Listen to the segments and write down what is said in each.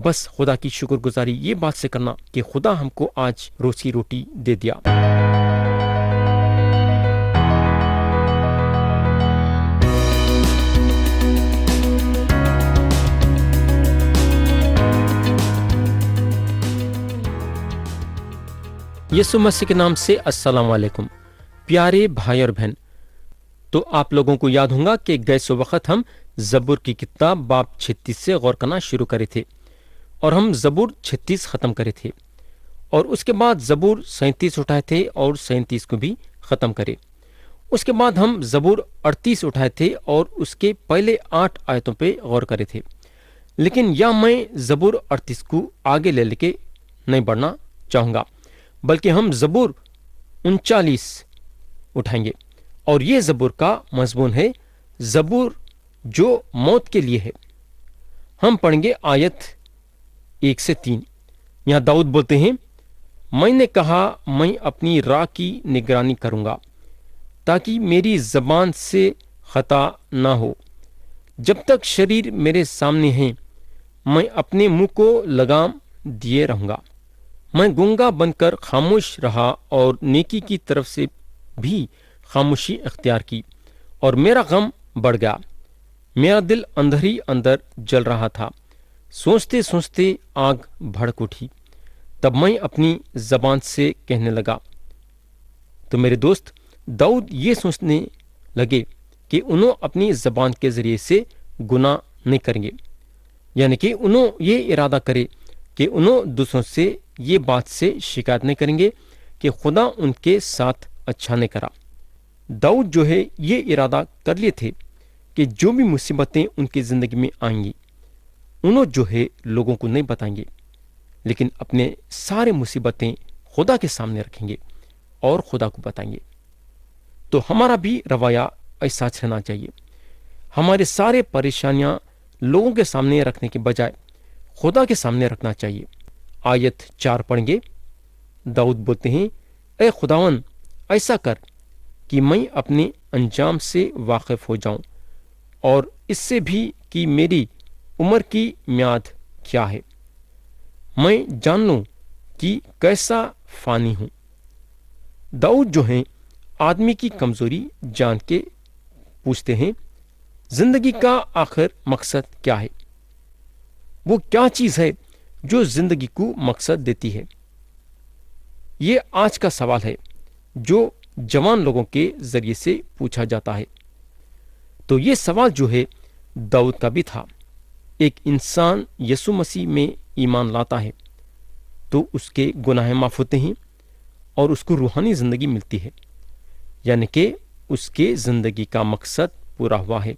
بس خدا کی شکر گزاری یہ بات سے کرنا کہ خدا ہم کو آج روز کی روٹی دے دیا۔ یسوع مسیح کے نام سے السلام علیکم پیارے بھائی اور بہن۔ تو آپ لوگوں کو یاد ہوگا کہ گئے سو وقت ہم زبور کی کتاب باب 36 سے غور کرنا شروع کرے تھے، اور ہم زبور 36 ختم کرے تھے، اور اس کے بعد زبور 37 اٹھائے تھے اور 37 کو بھی ختم کرے۔ اس کے بعد ہم زبور 38 اٹھائے تھے اور اس کے پہلے 8 آیتوں پہ غور کرے تھے۔ لیکن میں زبور 38 کو آگے لے کے نہیں بڑھنا چاہوں گا، بلکہ ہم زبور 39 اٹھائیں گے، اور یہ زبور کا مضمون ہے زبور جو موت کے لیے ہے۔ ہم پڑھیں گے آیت 1 سے 3۔ یہاں داؤد بولتے ہیں، میں نے کہا میں اپنی راہ کی نگرانی کروں گا تاکہ میری زبان سے خطا نہ ہو۔ جب تک شریر میرے سامنے ہیں میں اپنے منہ کو لگام دیے رہوں گا۔ میں گونگا بن کر خاموش رہا اور نیکی کی طرف سے بھی خاموشی اختیار کی، اور میرا غم بڑھ گیا۔ میرا دل اندر ہی اندر جل رہا تھا، سوچتے سوچتے آگ بھڑک اٹھی۔ تب میں اپنی زبان سے کہنے لگا۔ تو میرے دوست، داؤد یہ سوچنے لگے کہ انہوں اپنی زبان کے ذریعے سے گناہ نہیں کریں گے، یعنی کہ انہوں یہ ارادہ کرے کہ انہوں دوسروں سے یہ بات سے شکایت نہیں کریں گے کہ خدا ان کے ساتھ اچھا نہیں کرا۔ داؤد جو ہے یہ ارادہ کر لیے تھے کہ جو بھی مصیبتیں ان کی زندگی میں آئیں گی انہوں جو ہے لوگوں کو نہیں بتائیں گے، لیکن اپنے سارے مصیبتیں خدا کے سامنے رکھیں گے اور خدا کو بتائیں گے۔ تو ہمارا بھی رویہ ایسا رہنا چاہیے۔ ہمارے سارے پریشانیاں لوگوں کے سامنے رکھنے کے بجائے خدا کے سامنے رکھنا چاہیے۔ آیت 4 پڑھیں گے۔ داؤد بولتے ہیں، اے خداون ایسا کر کہ میں اپنے انجام سے واقف ہو جاؤں، اور اس سے بھی کہ میری عمر کی میعاد کیا ہے، میں جان لوں کہ کیسا فانی ہوں۔ داؤد جو ہیں آدمی کی کمزوری جان کے پوچھتے ہیں زندگی کا آخر مقصد کیا ہے؟ وہ کیا چیز ہے جو زندگی کو مقصد دیتی ہے؟ یہ آج کا سوال ہے جو جوان لوگوں کے ذریعے سے پوچھا جاتا ہے۔ تو یہ سوال جو ہے داؤد کا بھی تھا۔ ایک انسان یسوع مسیح میں ایمان لاتا ہے تو اس کے گناہ معاف ہوتے ہیں اور اس کو روحانی زندگی ملتی ہے، یعنی کہ اس کے زندگی کا مقصد پورا ہوا ہے۔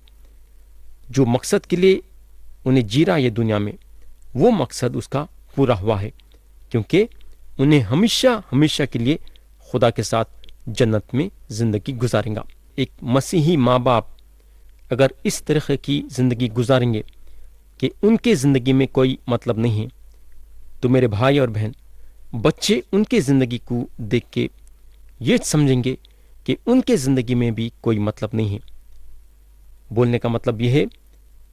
جو مقصد کے لیے انہیں جی رہا یہ دنیا میں، وہ مقصد اس کا پورا ہوا ہے، کیونکہ انہیں ہمیشہ ہمیشہ کے لیے خدا کے ساتھ جنت میں زندگی گزاریں گا۔ ایک مسیحی ماں باپ اگر اس طرح کی زندگی گزاریں گے کہ ان کے زندگی میں کوئی مطلب نہیں ہے، تو میرے بھائی اور بہن، بچے ان کے زندگی کو دیکھ کے یہ سمجھیں گے کہ ان کے زندگی میں بھی کوئی مطلب نہیں ہے۔ بولنے کا مطلب یہ ہے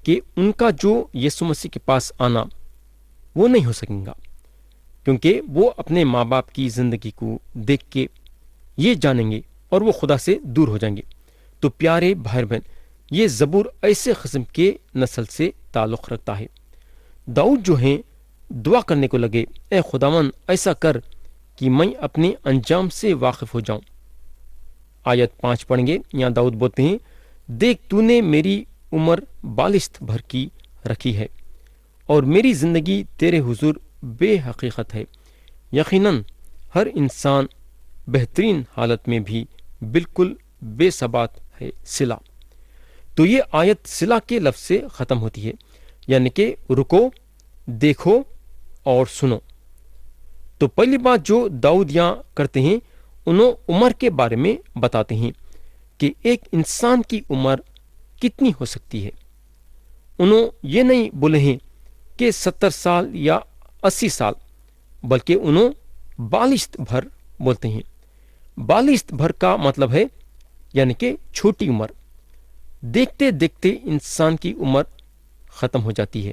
کہ ان کا جو یسوع مسیح کے پاس آنا وہ نہیں ہو سکے گا، کیونکہ وہ اپنے ماں باپ کی زندگی کو دیکھ کے یہ جانیں گے اور وہ خدا سے دور ہو جائیں گے۔ تو پیارے بھائی بہن، یہ زبور ایسے قسم کے نسل سے تعلق رکھتا ہے۔ داؤد جو ہیں دعا کرنے کو لگے، اے خداوند ایسا کر کہ میں اپنے انجام سے واقف ہو جاؤں۔ آیت 5 پڑھیں گے۔ یہاں داؤد بولتے ہیں، دیکھ تو نے میری عمر بالشت بھر کی رکھی ہے، اور میری زندگی تیرے حضور بے حقیقت ہے۔ یقیناً ہر انسان بہترین حالت میں بھی بالکل بے ثبات ہے۔ صلہ۔ تو یہ آیت صلہ کے لفظ سے ختم ہوتی ہے، یعنی کہ رکو، دیکھو اور سنو۔ تو پہلی بات جو داؤد یہاں کرتے ہیں، انہوں عمر کے بارے میں بتاتے ہیں کہ ایک انسان کی عمر کتنی ہو سکتی ہے۔ انہوں یہ نہیں بولے ہیں کہ 70 سال یا 80 سال، بلکہ انہوں بالشت بھر بولتے ہیں۔ بالشت بھر کا مطلب ہے یعنی کہ چھوٹی عمر۔ دیکھتے دیکھتے انسان کی عمر ختم ہو جاتی ہے۔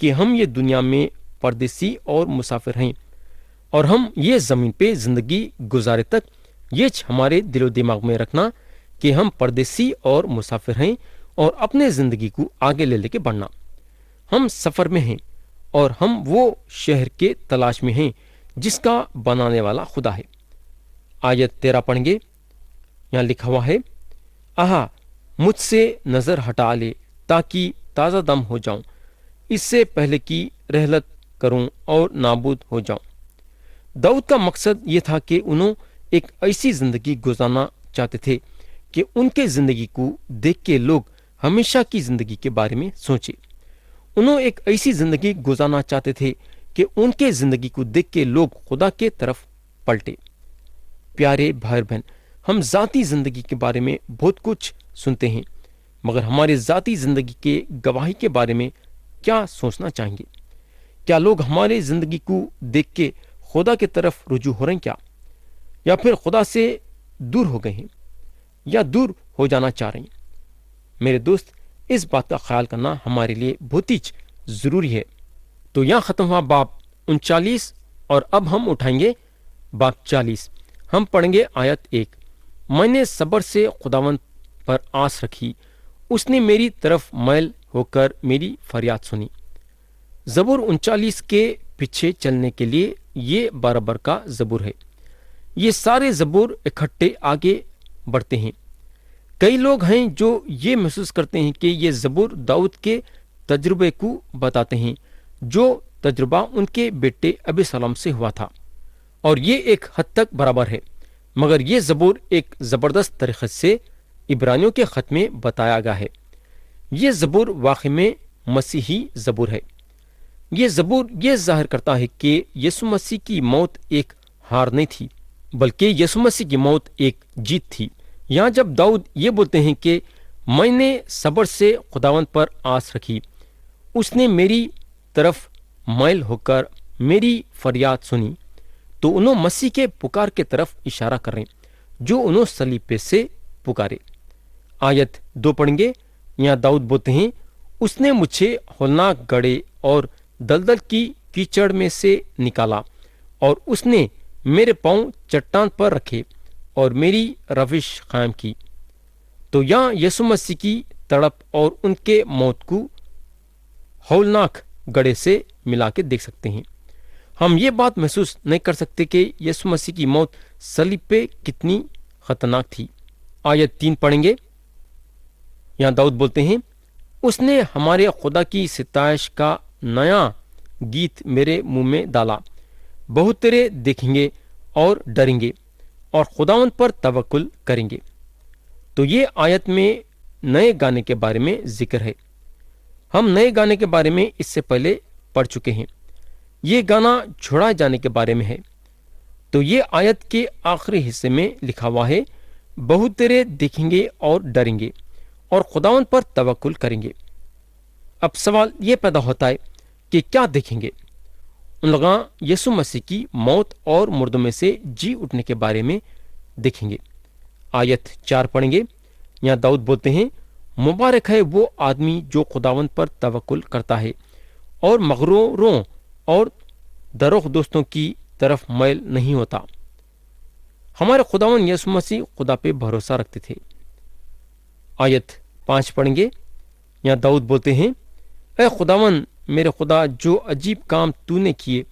کہ ہم یہ دنیا میں پردیسی اور مسافر ہیں، اور ہم یہ زمین پہ زندگی گزارے تک یہ ہمارے دل و دماغ میں رکھنا کہ ہم پردیسی اور مسافر ہیں، اور اپنے زندگی کو آگے لے کے بڑھنا۔ ہم سفر میں ہیں اور ہم وہ شہر کے تلاش میں ہیں جس کا بنانے والا خدا ہے۔ آیت 13 پڑھیں گے، یہاں لکھا ہوا ہے، آہا مجھ سے نظر ہٹا لے تاکہ تازہ دم ہو جاؤں، اس سے پہلے کہ رحلت کروں اور نابود ہو جاؤں۔ داؤد کا مقصد یہ تھا کہ انہوں ایک ایسی زندگی گزارنا چاہتے تھے کہ ان کے زندگی کو دیکھ کے لوگ ہمیشہ کی زندگی کے بارے میں سوچے۔ انہوں ایک ایسی زندگی گزارنا چاہتے تھے کہ ان کے زندگی کو دیکھ کے لوگ خدا کے طرف پلٹے۔ پیارے بھائی بہن، ہم ذاتی زندگی کے بارے میں بہت کچھ سنتے ہیں، مگر ہمارے ذاتی زندگی کے گواہی کے بارے میں کیا سوچنا چاہیں گے؟ کیا لوگ ہمارے زندگی کو دیکھ کے خدا کے طرف رجوع ہو رہے ہیں کیا؟ یا پھر خدا سے دور ہو گئے ہیں یا دور ہو جانا چاہ رہے ہیں؟ میرے دوست، اس بات کا خیال کرنا ہمارے لیے بہت ہی ضروری ہے۔ تو یہاں ختم ہوا باب 39، اور اب ہم اٹھائیں گے باب 40۔ ہم پڑھیں گے آیت 1۔ میں نے صبر سے خداوند پر آس رکھی، اس نے میری طرف میل ہو کر میری فریاد سنی۔ زبور 39 کے پیچھے چلنے کے لیے یہ برابر کا زبور ہے۔ یہ سارے زبور اکٹھے آگے بڑھتے ہیں۔ کئی لوگ ہیں جو یہ محسوس کرتے ہیں کہ یہ زبور داؤد کے تجربے کو بتاتے ہیں، جو تجربہ ان کے بیٹے ابسلام سے ہوا تھا، اور یہ ایک حد تک برابر ہے، مگر یہ زبور ایک زبردست طریقے سے عبرانیوں کے خط میں بتایا گیا ہے۔ یہ زبور واقعی میں مسیحی زبور ہے۔ یہ زبور یہ ظاہر کرتا ہے کہ یسوع مسیح کی موت ایک ہار نہیں تھی، بلکہ یسوع مسیح کی موت ایک جیت تھی۔ یہاں جب داؤد یہ بولتے ہیں کہ میں نے صبر سے خداوند پر آس رکھی، اس نے میری طرف میل ہو کر میری فریاد سنی، تو انہوں مسیح کے پکار کے طرف اشارہ کر رہے ہیں جو انہوں صلیب پہ سے پکارے۔ آیت 2 پڑھیں گے، یہاں داؤد بولتے ہیں، اس نے مجھے ہولناک گڑھے اور دلدل کی کیچڑ میں سے نکالا، اور اس نے میرے پاؤں چٹان پر رکھے اور میری روش قائم کی۔ تو یہاں یسوع مسیح کی تڑپ اور ان کے موت کو ہولناک گڑھے سے ملا کے دیکھ سکتے ہیں۔ ہم یہ بات محسوس نہیں کر سکتے کہ یسوع مسیح کی موت صلیب پہ کتنی خطرناک تھی۔ آیت 3 پڑھیں گے، یہاں داؤد بولتے ہیں، اس نے ہمارے خدا کی ستائش کا نیا گیت میرے منہ میں ڈالا، بہت تیرے دیکھیں گے اور ڈریں گے اور خداوند پر توکل کریں گے۔ تو یہ آیت میں نئے گانے کے بارے میں ذکر ہے۔ ہم نئے گانے کے بارے میں اس سے پہلے پڑھ چکے ہیں۔ یہ گانا چھوڑائے جانے کے بارے میں ہے۔ تو یہ آیت کے آخری حصے میں لکھا ہوا ہے، بہت تیرے دیکھیں گے اور ڈریں گے اور خداوند پر توکل کریں گے۔ اب سوال یہ پیدا ہوتا ہے کہ کیا دیکھیں گے؟ ان لوگاں یسوع مسیح کی موت اور مردوں میں سے جی اٹھنے کے بارے میں دیکھیں گے۔ آیت 4 پڑھیں گے، یہاں داؤد بولتے ہیں، مبارک ہے وہ آدمی جو خداوند پر توکل کرتا ہے اور مغروروں اور دروغ دوستوں کی طرف میل نہیں ہوتا۔ ہمارے خداوند یسوع مسیح خدا پہ بھروسہ رکھتے تھے۔ آیت 5 پڑھیں گے، یہاں داؤد بولتے ہیں، اے خداوند میرے خدا، جو عجیب کام تو نے کیے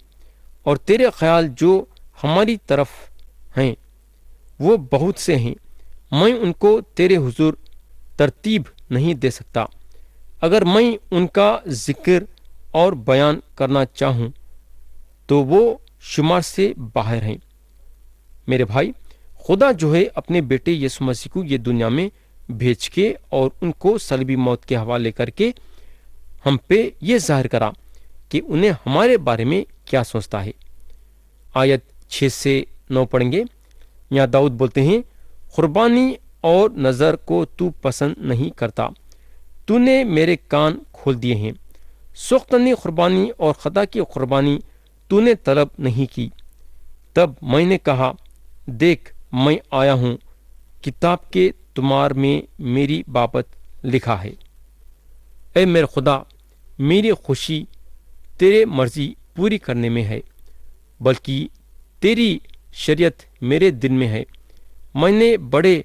اور تیرے خیال جو ہماری طرف ہیں وہ بہت سے ہیں، میں ان کو تیرے حضور ترتیب نہیں دے سکتا۔ اگر میں ان کا ذکر اور بیان کرنا چاہوں تو وہ شمار سے باہر ہیں۔ میرے بھائی، خدا جو ہے اپنے بیٹے یسوع مسیح کو یہ دنیا میں بھیج کے اور ان کو صلیبی موت کے حوالے کر کے ہم پہ یہ ظاہر کرا کہ انہیں ہمارے بارے میں کیا سوچتا ہے۔ آیت 6 سے 9 پڑھیں گے، یہاں داؤد بولتے ہیں، قربانی اور نظر کو تو پسند نہیں کرتا، تو نے میرے کان کھول دیے ہیں، سوختنی قربانی اور خدا کی قربانی تو نے طلب نہیں کی۔ تب میں نے کہا، دیکھ میں آیا ہوں، کتاب کے تمار میں میری بابت لکھا ہے۔ اے میرے خدا، میری خوشی تیرے مرضی پوری کرنے میں ہے، بلکہ تیری شریعت میرے دل میں ہے۔ میں نے بڑے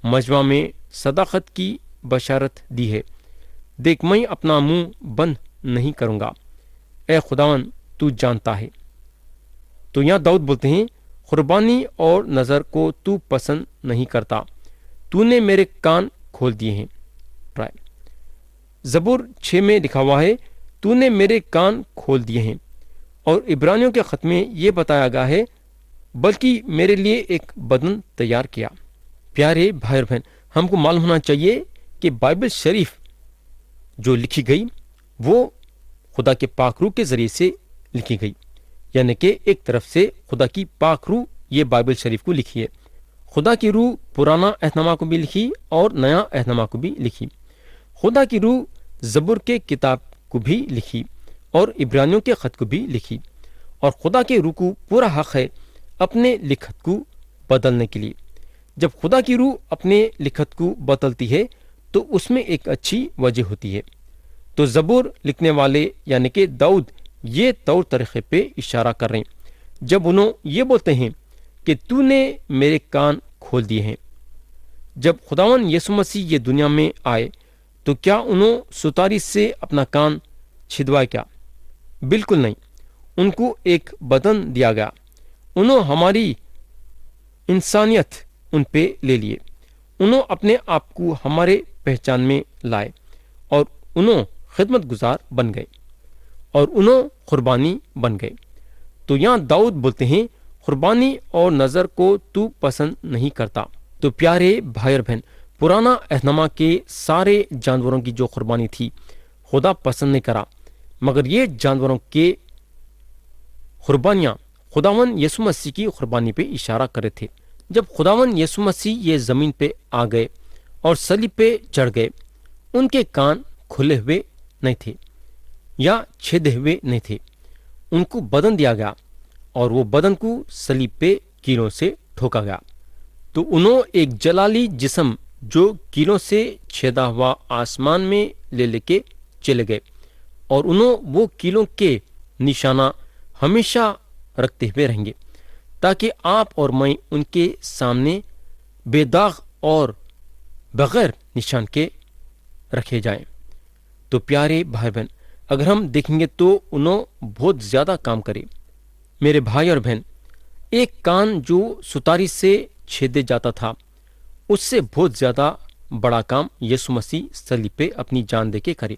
مجمع میں صداقت کی بشارت دی ہے، دیکھ میں اپنا منہ بند نہیں کروں گا، اے خداوند تو جانتا ہے۔ تو یہاں داؤد بولتے ہیں قربانی اور نظر کو تو پسند نہیں کرتا، تو نے میرے کان کھول دیے ہیں۔ زبور 6 میں لکھا ہوا ہے تو نے میرے کان کھول دیے ہیں، اور عبرانیوں کے خط میں یہ بتایا گیا ہے بلکہ میرے لیے ایک بدن تیار کیا۔ پیارے بھائی اور بہن، ہم کو معلوم ہونا چاہیے کہ بائبل شریف جو لکھی گئی وہ خدا کے پاک روح کے ذریعے سے لکھی گئی، یعنی کہ ایک طرف سے خدا کی پاک روح یہ بائبل شریف کو لکھی ہے۔ خدا کی روح پرانا عہد نامہ کو بھی لکھی اور نیا عہد نامہ کو بھی لکھی۔ خدا کی روح زبور کے کتاب کو بھی لکھی اور عبرانیوں کے خط کو بھی لکھی، اور خدا کے روح کو پورا حق ہے اپنے لکھت کو بدلنے کے لیے۔ جب خدا کی روح اپنے لکھت کو بدلتی ہے تو اس میں ایک اچھی وجہ ہوتی ہے۔ تو زبور لکھنے والے یعنی کہ داؤد یہ طور طریقے پہ اشارہ کر رہے ہیں جب انہوں یہ بولتے ہیں کہ تو نے میرے کان کھول دیے ہیں۔ جب خداوند یسوع مسیح یہ دنیا میں آئے تو کیا انہوں ستاری سے اپنا کان چھدوایا کیا؟ بالکل نہیں، ان کو ایک بدن دیا گیا، انہوں ہماری انسانیت ان پہ لے لیے، انہوں اپنے آپ کو ہمارے پہچان میں لائے، اور انہوں خدمت گزار بن گئے، اور انہوں قربانی بن گئے۔ تو یہاں داؤد بولتے ہیں قربانی اور نظر کو تو پسند نہیں کرتا۔ تو پیارے بھائی اور بہن، پرانا عہد نامہ کے سارے جانوروں کی جو قربانی تھی خدا پسند نہیں کرا، مگر یہ جانوروں کے قربانیاں خداوند یسوع مسیح کی قربانی پہ اشارہ کرے تھے۔ جب خداوند یسوع مسیح یہ زمین پہ آ گئے اور صلیب پہ چڑھ گئے، ان کے کان کھلے ہوئے نہیں تھے یا چھیدے ہوئے نہیں تھے، ان کو بدن دیا گیا اور وہ بدن کو صلیب پہ کیلوں سے ٹھوکا گیا۔ تو انہوں ایک جلالی جسم جو کیلوں سے چھیدا ہوا آسمان میں لے کے چلے گئے، اور انہوں وہ کیلوں کے نشانہ ہمیشہ رکھتے ہوئے رہیں گے تاکہ آپ اور میں ان کے سامنے بے داغ اور بغیر نشان کے رکھے جائیں۔ تو پیارے بھائی بہن، اگر ہم دیکھیں گے تو انہوں بہت زیادہ کام کرے۔ میرے بھائی اور بہن، ایک کان جو ستاری سے چھیدے جاتا تھا اس سے بہت زیادہ بڑا کام یسوع مسیح صلیب پہ اپنی جان دے کے کرے۔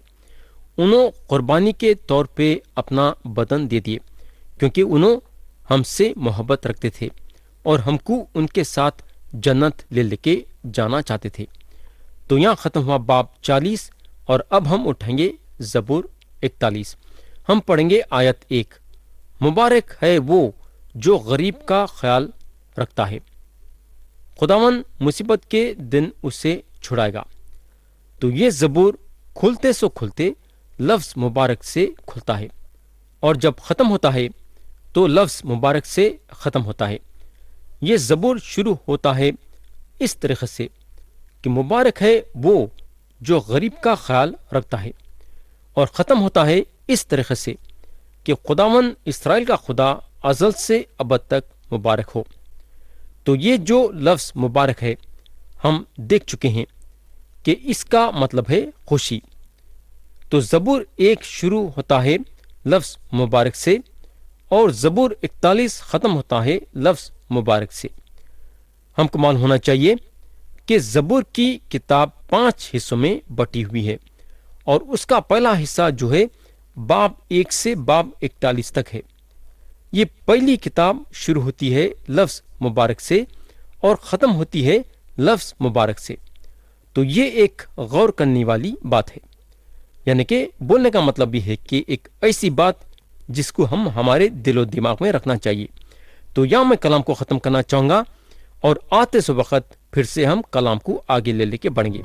انہوں قربانی کے طور پہ اپنا بدن دے دیے کیونکہ انہوں ہم سے محبت رکھتے تھے اور ہم کو ان کے ساتھ جنت لے کے جانا چاہتے تھے۔ تو یہاں ختم ہوا باب 40، اور اب ہم اٹھیں گے زبور 41۔ ہم پڑھیں گے آیت 1۔ مبارک ہے وہ جو غریب کا خیال رکھتا ہے، خداوند مصیبت کے دن اسے چھڑائے گا۔ تو یہ زبور کھلتے سو کھلتے لفظ مبارک سے کھلتا ہے، اور جب ختم ہوتا ہے تو لفظ مبارک سے ختم ہوتا ہے۔ یہ زبور شروع ہوتا ہے اس طریقے سے کہ مبارک ہے وہ جو غریب کا خیال رکھتا ہے، اور ختم ہوتا ہے اس طریقے سے کہ خداوند اسرائیل کا خدا ازل سے ابد تک مبارک ہو۔ تو یہ جو لفظ مبارک ہے ہم دیکھ چکے ہیں کہ اس کا مطلب ہے خوشی۔ تو زبور 1 شروع ہوتا ہے لفظ مبارک سے، اور زبور 41 ختم ہوتا ہے لفظ مبارک سے۔ ہم کو معلوم ہونا چاہیے کہ زبور کی کتاب 5 حصوں میں بٹی ہوئی ہے، اور اس کا پہلا حصہ جو ہے باب 1 سے باب 41 تک ہے۔ یہ پہلی کتاب شروع ہوتی ہے لفظ مبارک سے اور ختم ہوتی ہے لفظ مبارک سے۔ تو یہ ایک غور کرنے والی بات ہے، یعنی کہ بولنے کا مطلب بھی ہے کہ ایک ایسی بات جس کو ہم ہمارے دل و دماغ میں رکھنا چاہیے۔ تو یہاں میں کلام کو ختم کرنا چاہوں گا، اور آتے سے وقت پھر سے ہم کلام کو آگے لے کے بڑھیں گے۔